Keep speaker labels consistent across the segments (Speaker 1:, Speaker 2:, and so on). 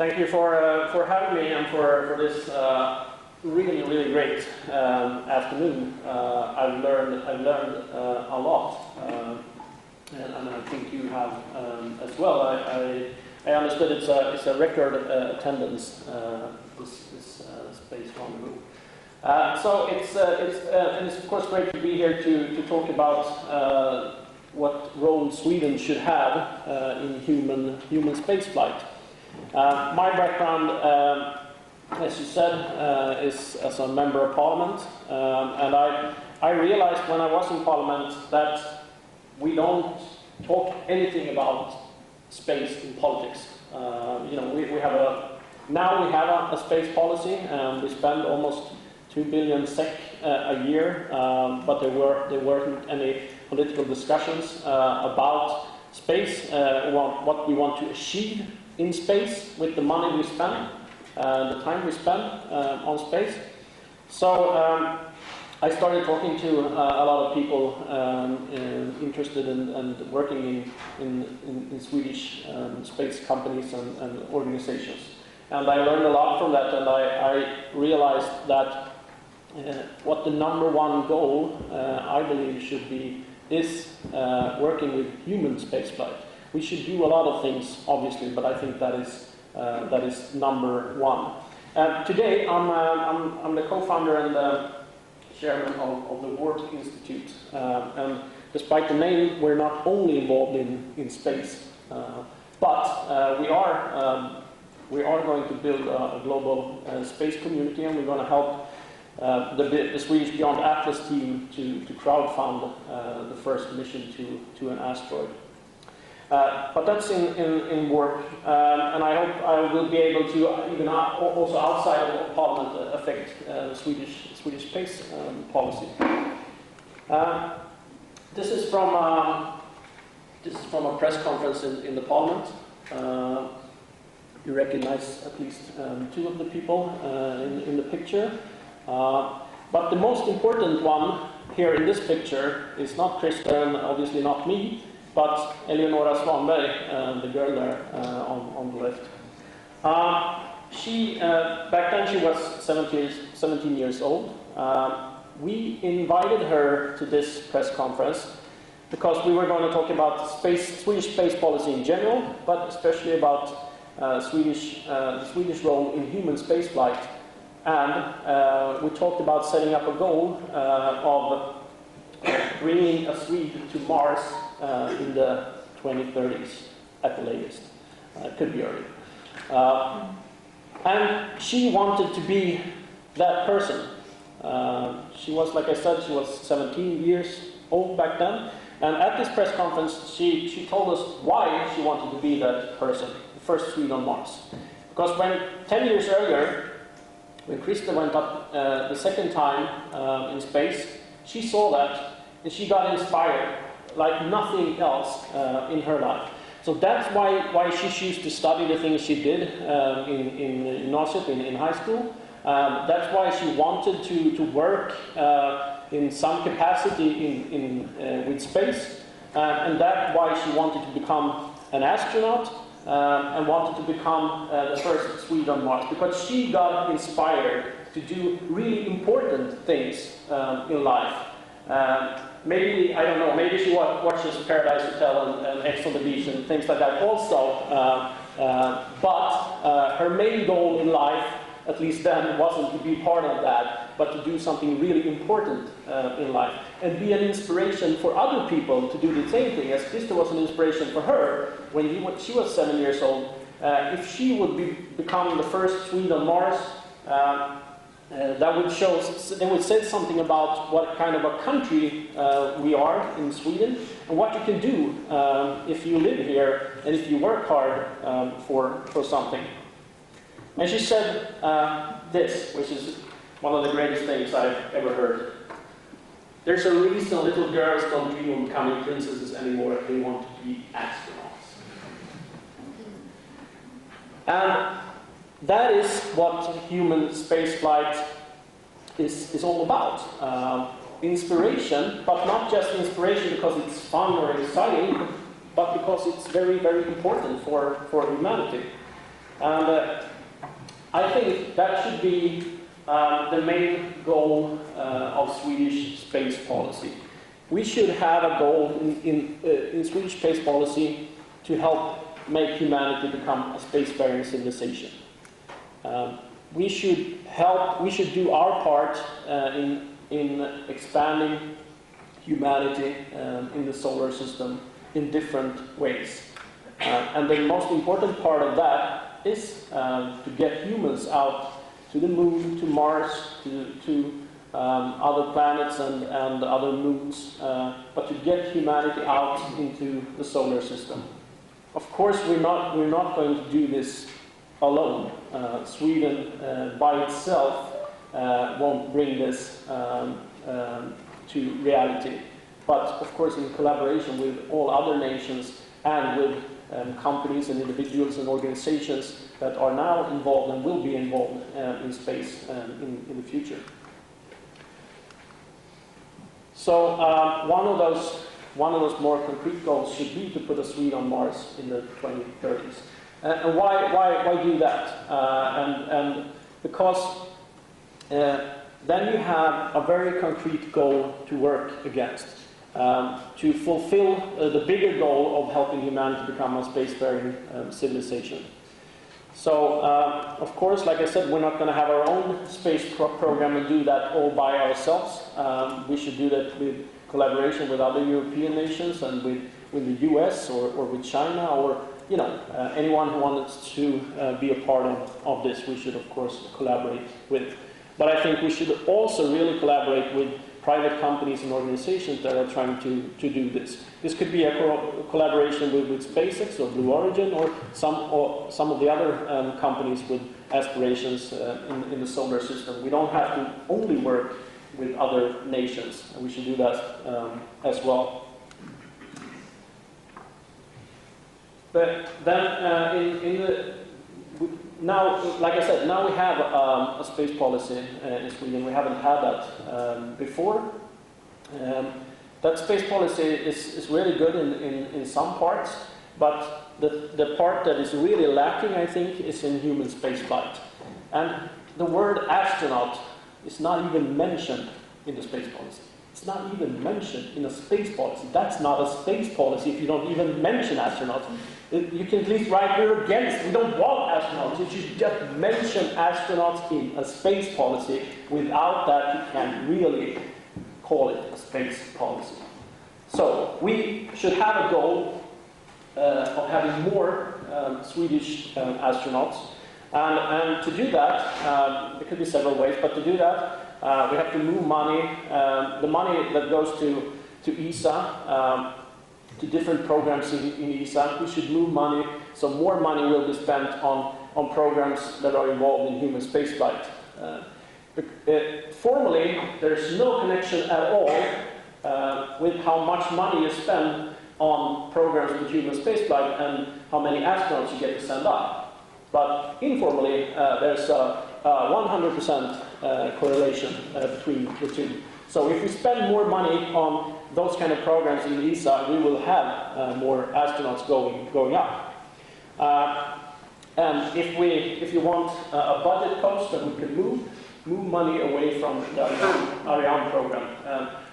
Speaker 1: Thank you for having me and for this really great afternoon. I've learned a lot, and I think you have as well. I understood it's a record attendance, this space rendezvous. So it's of course great to be here to talk about what role Sweden should have in human spaceflight. My background, as you said, is as a member of parliament, and I realized when I was in parliament that we don't talk anything about space in politics. You know, we have a space policy, and we spend almost 2 billion SEK a year, but there weren't any political discussions about space, what we want to achieve in space with the money we spend, the time we spend on space. So I started talking to a lot of people interested in working in Swedish space companies and organizations. And I learned a lot from that, and I realized that what the #1 goal, I believe, should be is working with human spaceflight. We should do a lot of things, obviously, but I think that is #1. Today, I'm the co-founder and the chairman of the World Institute, and despite the name, we're not only involved in space, but we are going to build a global space community, and we're going to help the Swedish Beyond Atlas team to crowdfund the first mission to an asteroid. But that's in work, and I hope I will be able to, even also outside of Parliament, affect the Swedish space policy. This is from a press conference in the Parliament. You recognize at least 2 of the people in the picture. But the most important one here in this picture is not Krista, and obviously not me, but Eleonora Svanberg, the girl there on the left. Back then she was 17 years old. We invited her to this press conference because we were going to talk about Swedish space policy in general, but especially about the Swedish role in human spaceflight. And we talked about setting up a goal of bringing a Swede to Mars in the 2030s at the latest. It could be early. And she wanted to be that person. She was, like I said, she was 17 years old back then. And at this press conference, she told us why she wanted to be that person, the first Swede on Mars. Because when 10 years earlier, when Krista went up the second time in space, she saw that and she got inspired like nothing else in her life. So that's why she chose to study the things she did in gymnasiet, in high school. That's why she wanted to work in some capacity with space, and that's why she wanted to become an astronaut. And wanted to become the first Swede on Mars, because she got inspired to do really important things in life. Maybe, I don't know, maybe she watches Paradise Hotel and Ex on the Beach and things like that also. But her main goal in life, at least then, wasn't to be part of that, but to do something really important in life and be an inspiration for other people to do the same thing, as Krista was an inspiration for her when she was 7 years old. If she would become the first Swede on Mars, that would say something about what kind of a country we are in Sweden, and what you can do if you live here and if you work hard for something. And she said this, which is one of the greatest things I've ever heard. There's a reason little girls don't dream of becoming princesses anymore. They want to be astronauts. And that is what human spaceflight is all about. Inspiration, but not just inspiration because it's fun or exciting, but because it's very, very important for humanity. And I think that should be the main goal of Swedish space policy. We should have a goal in Swedish space policy to help make humanity become a spacefaring civilization. We should do our part in expanding humanity in the solar system in different ways. And the most important part of that is to get humans out to the moon, to Mars, to other planets and other moons, but to get humanity out into the solar system. Of course, we're not going to do this alone. Sweden by itself won't bring this to reality. But of course, in collaboration with all other nations and with companies and individuals and organizations that are now involved and will be involved in space in the future. So one of those more concrete goals should be to put a Swede on Mars in the 2030s. And why do that? And because then you have a very concrete goal to work against, to fulfill the bigger goal of helping humanity become a spacefaring civilization. So, of course, like I said, we're not going to have our own space program and do that all by ourselves. We should do that with collaboration with other European nations and with the US or with China or anyone who wants to be a part of this. We should, of course, collaborate with. But I think we should also really collaborate with private companies and organizations that are trying to do this. This could be a collaboration with SpaceX or Blue Origin or some of the other companies with aspirations in the solar system. We don't have to only work with other nations, and we should do that as well. But then now, like I said, now we have a space policy in Sweden. We haven't had that before. That space policy is really good in some parts, but the part that is really lacking, I think, is in human spaceflight. And the word astronaut is not even mentioned in the space policy. It's not even mentioned in a space policy. That's not a space policy if you don't even mention astronauts. You can at least write you're against. We don't want astronauts. You should just mention astronauts in a space policy. Without that, you can't really call it a space policy. So we should have a goal of having more Swedish astronauts. And to do that, there could be several ways, but to do that, we have to move money, the money that goes to ESA, to different programs in ESA. We should move money, so more money will be spent on programs that are involved in human spaceflight. Formally, there's no connection at all with how much money you spend on programs with human spaceflight and how many astronauts you get to send up. But informally, there's a 100% correlation between the two. So if we spend more money on those kind of programs in ESA, we will have more astronauts going up. And if you want a budget post that we can move money away from the Ariane program.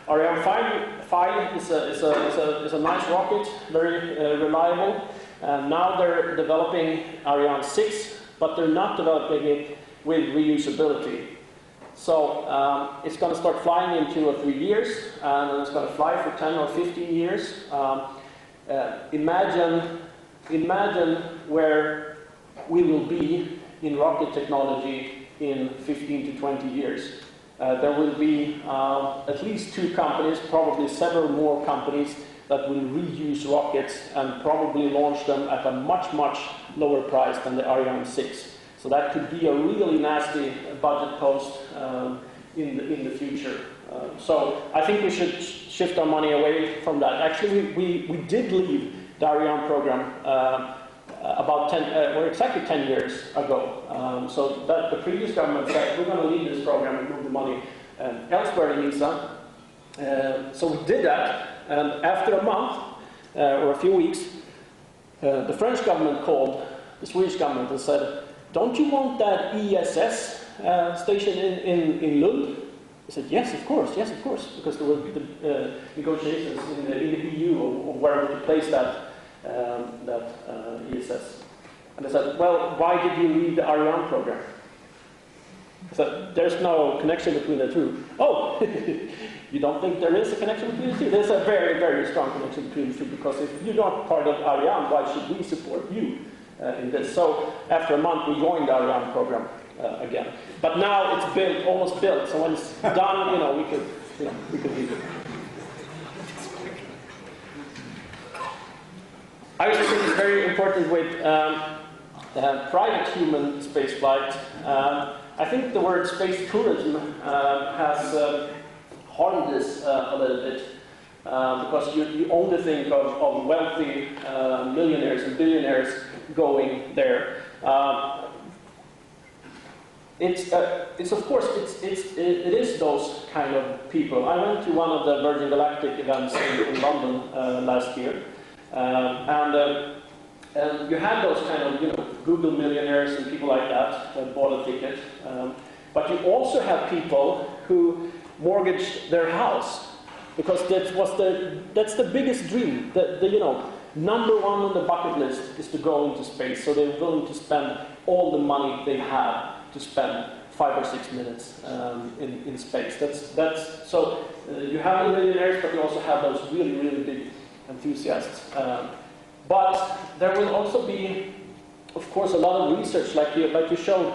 Speaker 1: Ariane 5 is a nice rocket, very reliable. Now they're developing Ariane 6, but they're not developing it with reusability. So it's going to start flying in 2 or 3 years, and it's going to fly for 10 or 15 years. Imagine where we will be in rocket technology in 15 to 20 years. There will be at least 2 companies, probably several more companies, that will reuse rockets and probably launch them at a much, much lower price than the Ariane 6. So that could be a really nasty budget post in the future. So I think we should shift our money away from that. Actually, we did leave the Ariane program about exactly 10 years ago. So that the previous government said, we're going to leave this program and move the money elsewhere in ESA. So we did that, and after a month or a few weeks, the French government called the Swedish government and said, don't you want that ESS station in Lund? I said, yes, of course, because there were the negotiations in the EU of where to place that ESS. And I said, well, why did you leave the Ariane program? I said, there's no connection between the two. Oh, you don't think there is a connection between the two? There's a very, very strong connection between the two, because if you're not part of Ariane, why should we support you in this? So after a month, we joined the Ariane program again. But now it's built, almost built, so when it's done, we could leave it. I also think it's very important with private human spaceflight. I think the word space tourism has harmed this a little bit, because you only think of wealthy millionaires and billionaires going there. It is those kind of people. I went to one of the Virgin Galactic events in London last year, and you had those kind of Google millionaires and people like that bought a ticket. But you also have people who mortgaged their house, because that's the biggest dream. Number one on the bucket list is to go into space. So they're willing to spend all the money they have to spend 5 or 6 minutes in space. So you have the millionaires, but you also have those really, really big enthusiasts. But there will also be, of course, a lot of research, like you showed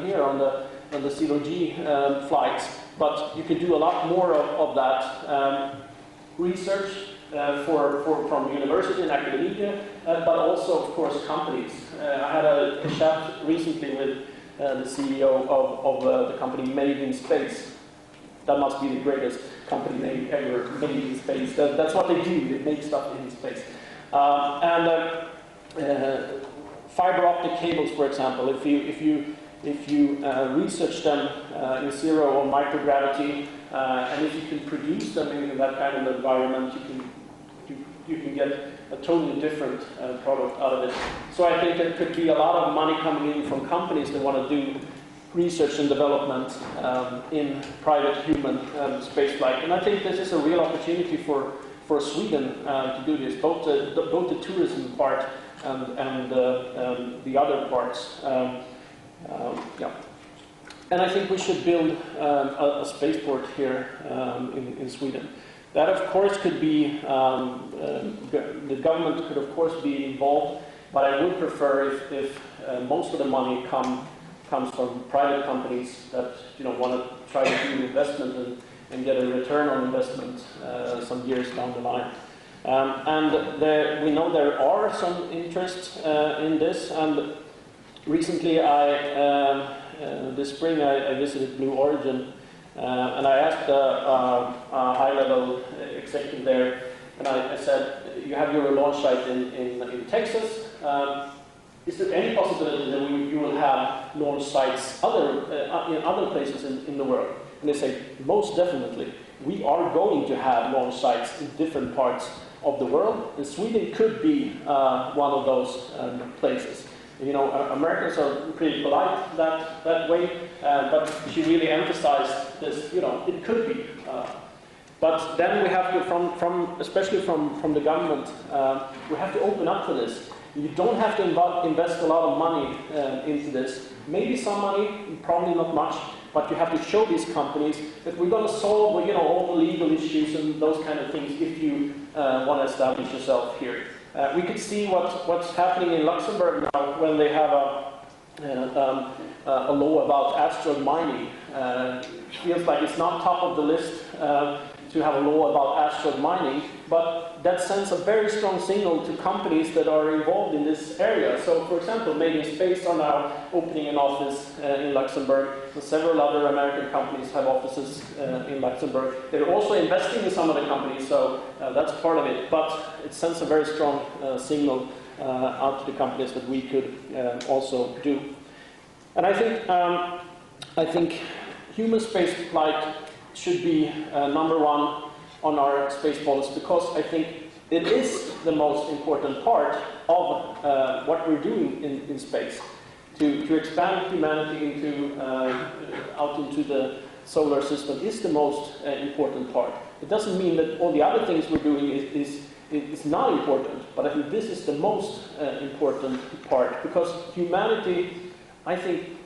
Speaker 1: here on the zero-G flights. But you can do a lot more of that research from university and academia, but also, of course, companies. I had a chat recently with the CEO of the company Made in Space. That must be the greatest company name ever, Made in Space. That's what they do, they make stuff in space. Fiber optic cables, for example, if you research them in zero or microgravity, and if you can produce them in that kind of environment, you can get a totally different product out of it. So I think there could be a lot of money coming in from companies that want to do research and development in private human spaceflight. And I think this is a real opportunity for Sweden to do this, both the tourism part and the other parts. And I think we should build a spaceport here in Sweden. That, of course, could be, the government could, of course, be involved, but I would prefer if most of the money comes from private companies that want to try to do an investment and get a return on investment some years down the line. We know there are some interest in this, and recently this spring I visited Blue Origin, and I asked a high-level executive there, and I said, you have your launch site in Texas. Is there any possibility that you will have launch sites in other places in the world? And they say, most definitely. We are going to have launch sites in different parts of the world, and Sweden could be one of those places. Americans are pretty polite that way, but she really emphasized this, it could be. But then we have to, especially from the government, we have to open up for this. You don't have to invest a lot of money into this. Maybe some money, probably not much, but you have to show these companies that we're going to solve all the legal issues and those kind of things if you want to establish yourself here. We could see what's happening in Luxembourg now when they have a law about asteroid mining. Feels like it's not top of the list to have a law about asteroid mining, but that sends a very strong signal to companies that are involved in this area. So, for example, Made in Space are now opening an office in Luxembourg, and several other American companies have offices in Luxembourg. They're also investing in some of the companies, so that's part of it, but it sends a very strong signal out to the companies that we could also do. And I think human space flight should be number one on our space policy, because I think it is the most important part of what we're doing in space. to expand humanity into, out into the solar system is the most important part. It doesn't mean that all the other things we're doing is not important, but I think this is the most important part, because humanity, I think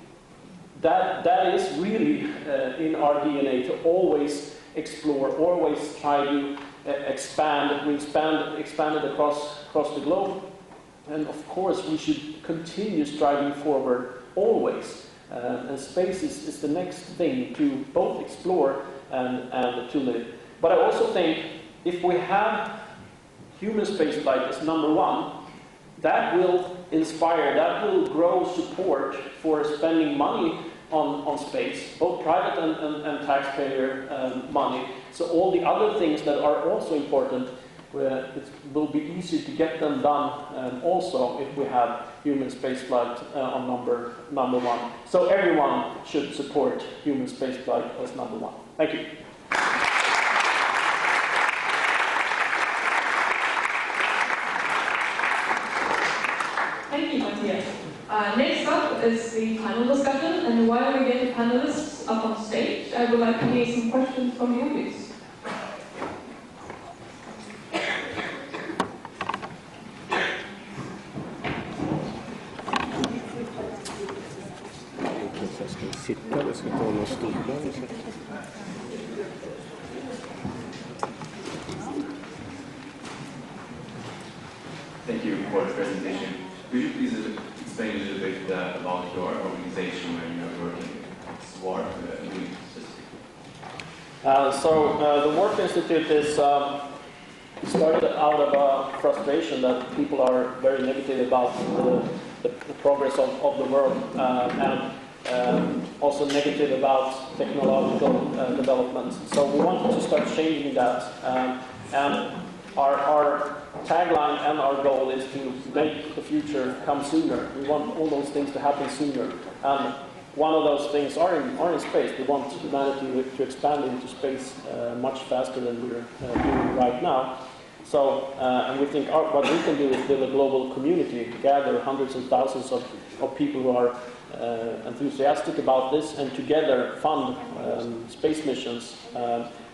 Speaker 1: that is really in our DNA, to always explore, always try to expand. We expanded across the globe, and of course we should continue striving forward always. And space is the next thing to both explore and to live. But I also think if we have human spaceflight as number one, that will inspire, that will grow support for spending money on space, both private and taxpayer money. So all the other things that are also important, it will be easy to get them done also if we have human spaceflight on number one. So everyone should support human spaceflight as number one. Thank you.
Speaker 2: Thank you, Mathias. Next up is the panel discussion, and while we get the panelists up on stage, I would like to hear some questions from the audience.
Speaker 3: Thank you for the presentation. Could you please explain a little bit about your organization when you're working at SWART?
Speaker 1: The Work Institute is started out of a frustration that people are very negative about the progress of the world, and also negative about technological development. So we wanted to start changing that, and our tagline and our goal is to make the future come sooner. We want all those things to happen sooner, and one of those things are in space. We want humanity to expand into space much faster than we're doing right now. So, and we think what we can do is build a global community, gather hundreds of thousands of people who are enthusiastic about this, and together fund space missions.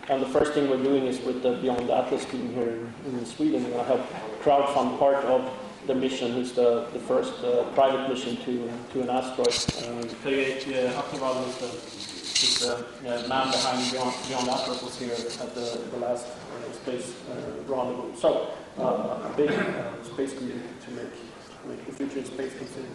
Speaker 1: And the first thing we're doing is with the Beyond Atlas team here in Sweden. We're going to help crowdfund part of the mission, which is the first private mission to an asteroid. Is the man behind Beyond Atlas, was here at the last space rendezvous. So a big space community to make the future in space consider.